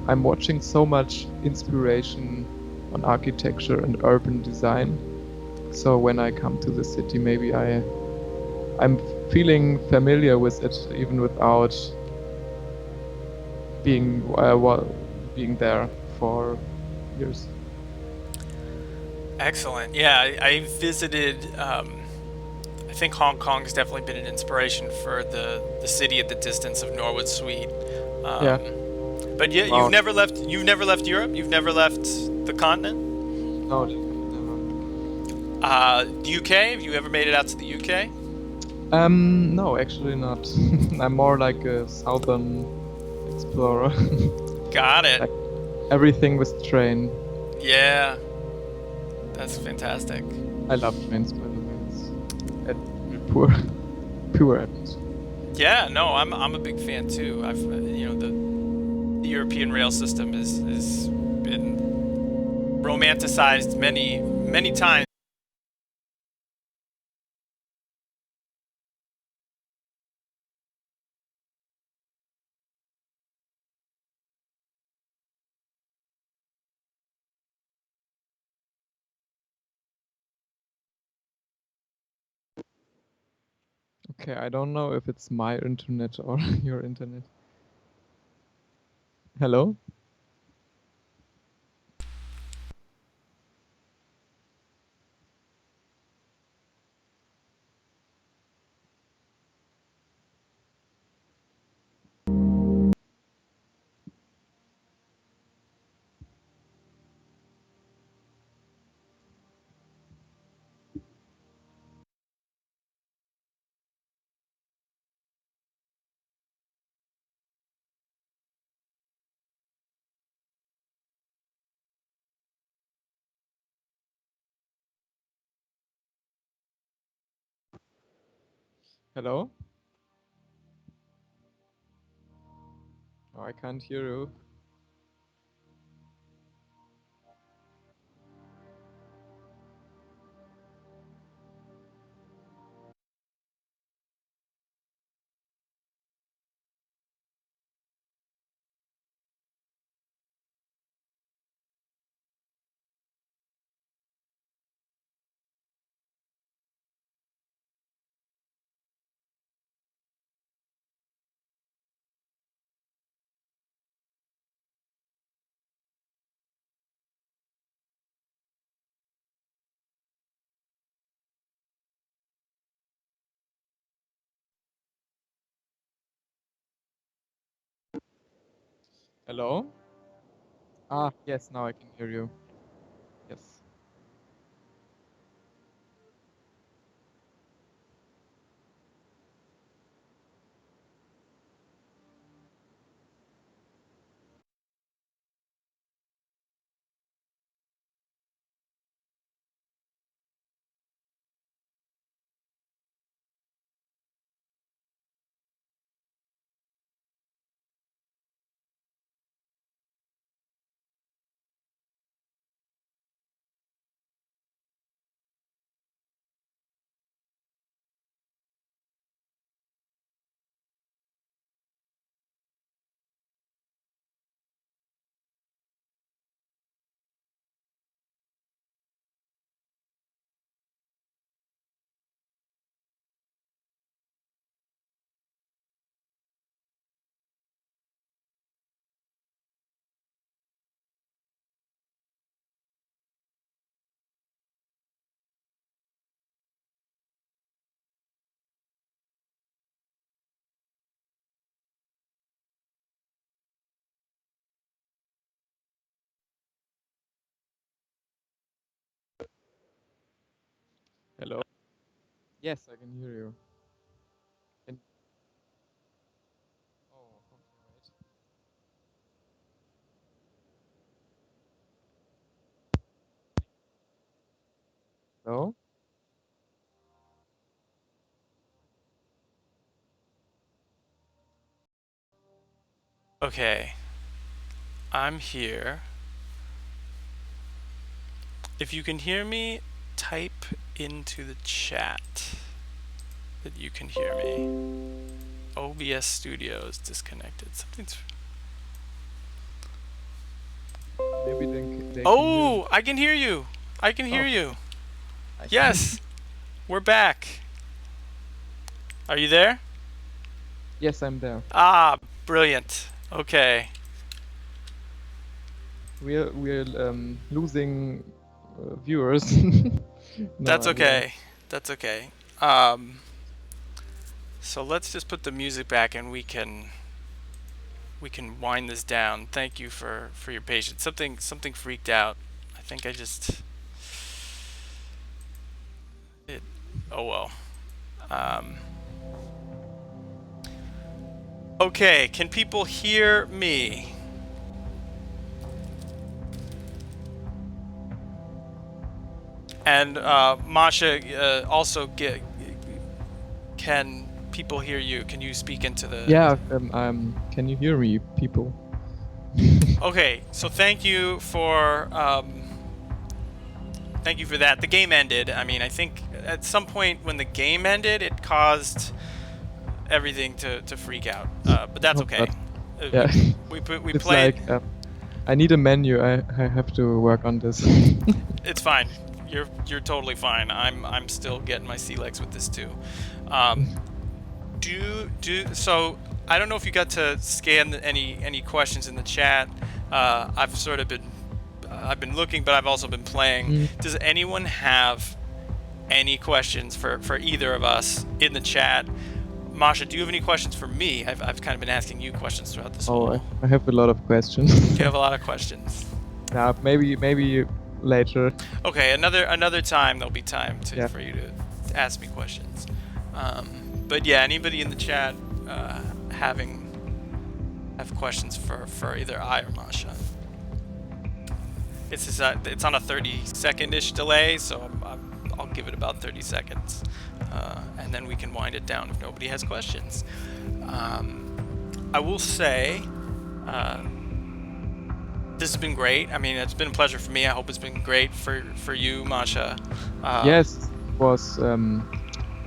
I'm watching so much inspiration on architecture and urban design. So when I come to the city, maybe I'm feeling familiar with it even without being being there for years.
Excellent. Yeah, I visited. I think Hong Kong's definitely been an inspiration for the city at the distance of Norwood Suite.
Yeah.
But yeah, you've
Wow.
never left. You've never left Europe. You've never left the continent.
No, never.
The UK. Have you ever made it out to the UK?
No, actually not. I'm more like a southern explorer.
Got it.
Like everything with train.
Yeah, that's fantastic.
I love trains, by the way. It's really poor, pure atmosphere.
Yeah, no, I'm a big fan too. I've the European rail system is been romanticized many times.
Okay, I don't know if it's my internet or your internet. Hello? Hello? Oh, I can't hear you. Hello? Ah, yes, now I can hear you. Yes. Hello? Yes, I can hear you. Can... Oh, okay, wait. Hello?
Okay, I'm here. If you can hear me, type into the chat that you can hear me. OBS Studio is disconnected. Something's...
Maybe they can hear me.
Oh, I can hear you. I can hear
Oh,
you.
I
Yes,
can't.
we're back. Are you there?
Yes, I'm there.
Ah, brilliant. Okay.
We're losing viewers. No,
That's
I won't.
okay. That's okay. Um, so let's just put the music back and we can wind this down. Thank you for your patience. Something freaked out. I think I just it. Oh well. Um, okay. Can people hear me? And Masha, also can people hear you? Can you speak into the...
Yeah, can you hear me, people?
Okay, so thank you for that. The game ended. I mean, I think at some point when the game ended, it caused everything to freak out. But that's
Oh,
okay.
but yeah,
We
it's
played.
like I need a menu. I have to work on this.
It's fine. You're totally fine. I'm still getting my sea legs with this too. Um, so I don't know if you got to scan any questions in the chat. I've been looking, but I've also been playing. Does anyone have any questions for either of us in the chat? Masha, do you have any questions for me? I've kind of been asking you questions throughout this
Oh,
whole...
I have a lot of questions.
You have a lot of questions.
Yeah, maybe later.
Okay, another time there'll be time
Yeah.
for you to ask me questions. But yeah, anybody in the chat have questions for either I or Masha? It's on a 30-second-ish delay, so I'll give it about 30 seconds, and then we can wind it down if nobody has questions. I will say, this has been great. I mean, it's been a pleasure for me. I hope it's been great for you, Masha.
Yes, it was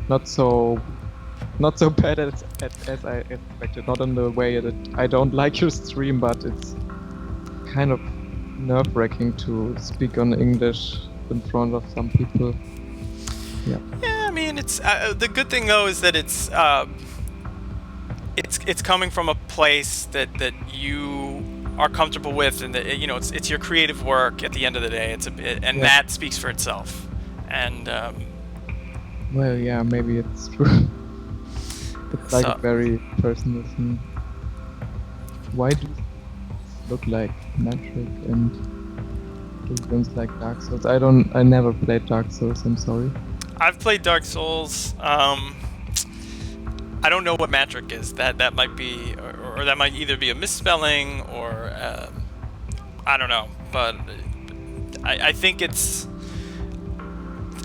not so bad as I expected. Not in the way that I don't like your stream, but it's kind of nerve-wracking to speak on English in front of some people. Yeah.
Yeah, I mean, it's the good thing though is that it's coming from a place that you are comfortable with, and that it's your creative work at the end of the day. And that speaks for itself. And
well, yeah, maybe it's true. It's like a very personal thing. Why do you look like magic and games like Dark Souls? I never played Dark Souls, I'm sorry.
I've played Dark Souls. I don't know what Matric is. That might be, or that might either be a misspelling or I don't know. But I think it's.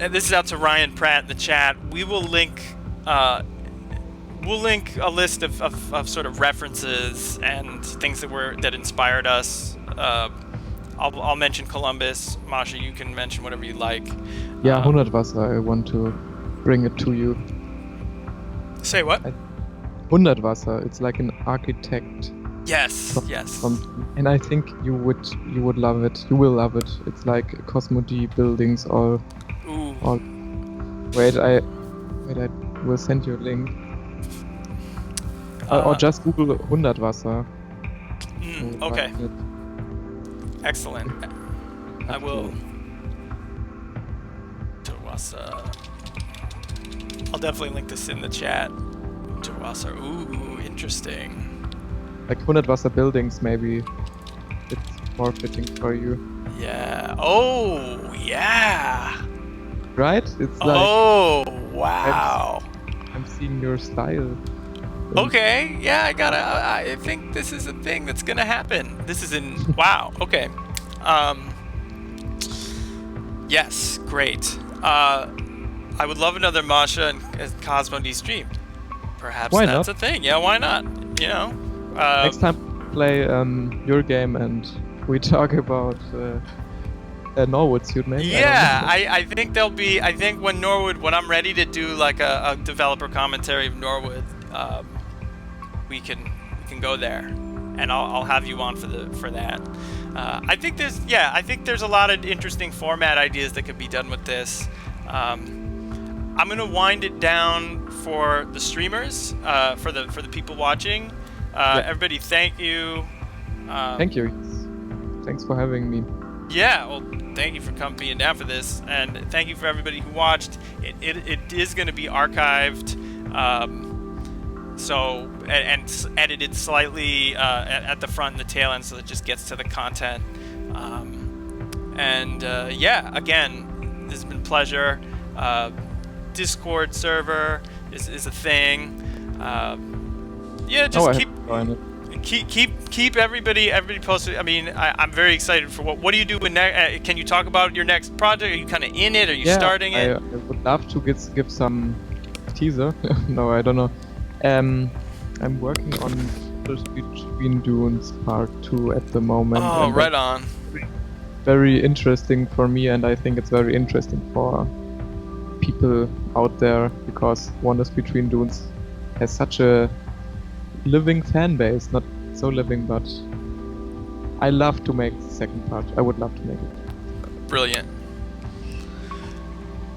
And this is out to Ryan Pratt in the chat. We will link. We'll link a list of sort of references and things that inspired us. I'll mention Columbus. Masha, you can mention whatever you like.
Yeah, Hundertwasser, I want to bring it to you.
Say what?
Hundertwasser, it's like an architect.
Yes, yes.
And I think you would love it. You will love it. It's like Cosmo D buildings all.
Ooh.
Wait, I will send you a link. Or just Google Hundertwasser.
Okay. Excellent. I will. I'll definitely link this in the chat. Hundertwasser. Ooh, interesting.
Like Hundertwasser buildings, maybe it's more fitting for you.
Yeah. Oh, yeah.
Right? It's like.
Oh, wow.
I'm seeing your style.
Okay, yeah, I think this is a thing that's gonna happen. This is in, wow, okay. Yes, great. I would love another Masha and Cosmo D stream. Perhaps
why
that's
not?
a thing. Yeah, why not?
Next time play your game and we talk about Norwood suit maybe.
Yeah, I think there'll be. I think when I'm ready to do like a developer commentary of Norwood, we can go there, and I'll have you on for that. I think there's a lot of interesting format ideas that could be done with this. I'm gonna wind it down for the streamers, for the people watching. Everybody, thank you.
Thank you. Thanks for having me.
Yeah, well, thank you for being down for this, and thank you for everybody who watched. It is going to be archived, so and edited slightly at the front and the tail end, so it just gets to the content. Yeah, again, this has been a pleasure. Discord server is a thing. Just keep everybody posted. I mean, I'm very excited for what do you do when can you talk about your next project? Are you kind of in it? Are you starting it?
I would love to give some teaser. No, I don't know. I'm working on Between Dunes Part 2 at the moment.
Oh, right on.
Very interesting for me, and I think it's very interesting for people out there, because Wonders Between Dunes has such a living fan base. Not so living, but I love to make the second part. I would love to make it.
Brilliant.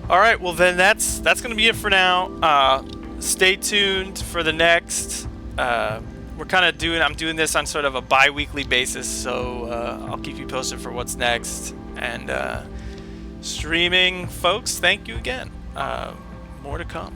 All right, well then that's going to be it for now. Stay tuned for the next. I'm doing this on sort of a bi-weekly basis, so I'll keep you posted for what's next. And streaming folks, thank you again. More to come.